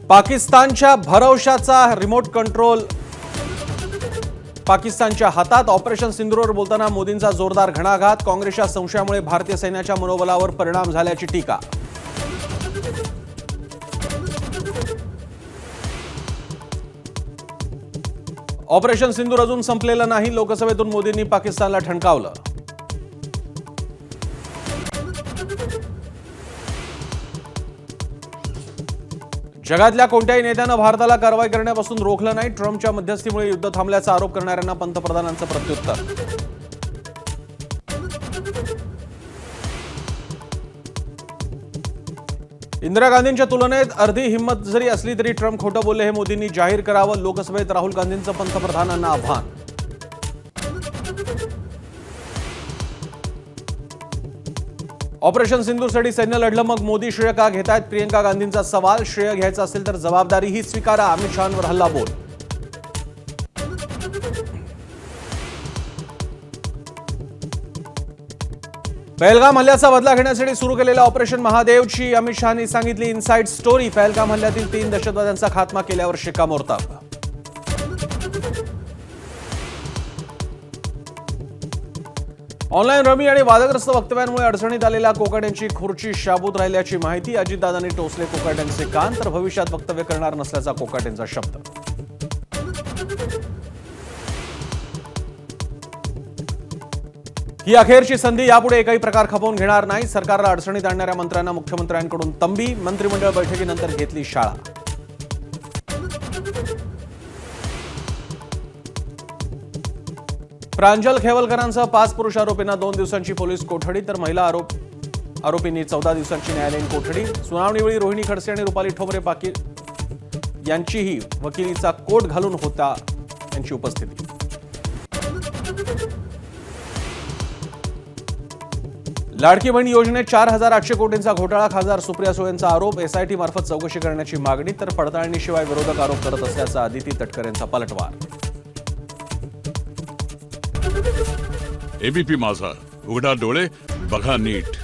पाकिस्तानच्या भरवशाचा remote control पाकिस्तानच्या हातात। ऑपरेशन सिंदूरवर बोलताना मोदींचा जोरदार घणाघात। काँग्रेसच्या संशयामुळे भारतीय सैन्याच्या मनोबलावर परिणाम झाल्याची टीका। ऑपरेशन सिंदूर अजून संपलेलं नाही। लोकसभेतून मोदींनी पाकिस्तानला ठणकावलं। जगातल्या कोणत्याही नेत्यानं भारताला कारवाई करण्यापासून रोखलं नाही। ट्रम्पच्या मध्यस्थीमुळे युद्ध थांबल्याचा आरोप करणाऱ्यांना पंतप्रधानांचं प्रत्युत्तर। इंदिरा गांधींच्या तुलनेत अर्धी हिंमत जरी असली तरी ट्रम्प खोटं बोलले हे मोदींनी जाहीर करावं। लोकसभेत राहुल गांधींचं पंतप्रधानांना आव्हान। ऑपरेशन सिंदूरसाठी सैन्य लढलं मग मोदी श्रेय का घेतायत? प्रियंका गांधींचा सवाल। श्रेय घ्यायचं असेल तर जबाबदारीही स्वीकारा। अमित शहांवर हल्लाबोल। पहलगाम हल्ल्याचा बदला घेण्यासाठी सुरू केलेल्या ऑपरेशन महादेवची अमित शहांनी सांगितली इनसाइड स्टोरी। पहलगाम हल्ल्यातील 3 दहशतवाद्यांचा खात्मा केल्यावर शिक्कामोर्तब। ऑनलाईन रमी आणि वादग्रस्त वक्तव्यांमुळे अडचणीत आलेल्या कोकाटेंची खुर्ची शाबूत राहिल्याची माहिती। अजितदादांनी टोचले कोकाटेंचे कान, तर भविष्यात वक्तव्य करणार नसल्याचा कोकाटेंचा शब्द। ही अखेरची संधी, यापुढे एकही प्रकार खपवून घेणार नाही। सरकारला अडचणीत आणणाऱ्या मंत्र्यांना मुख्यमंत्र्यांकडून तंबी। मंत्रिमंडळ बैठकीनंतर घेतली शाळा। प्रांजल खेवलकरांसह 5 पुरुष आरोपींना 2 दिवसांची पोलीस कोठडी, तर महिला आरोपींनी 14 दिवसांची न्यायालयीन कोठडी। सुनावणीवेळी रोहिणी खडसे आणि रुपाली ठोंबरे यांचीही वकिलीचा कोट घालून होता यांची उपस्थिती। लाडकी बहीण योजनेत 4,800 कोटींचा घोटाळा। खासदार सुप्रिया सुळेंचा आरोप। एसआयटी मार्फत चौकशी करण्याची मागणी, तर पडताळणीशिवाय विरोधक आरोप करत असल्याचा आदिती तटकरेंचा पलटवार। एबीपी माझा, उघडा डोळे बघा नीट।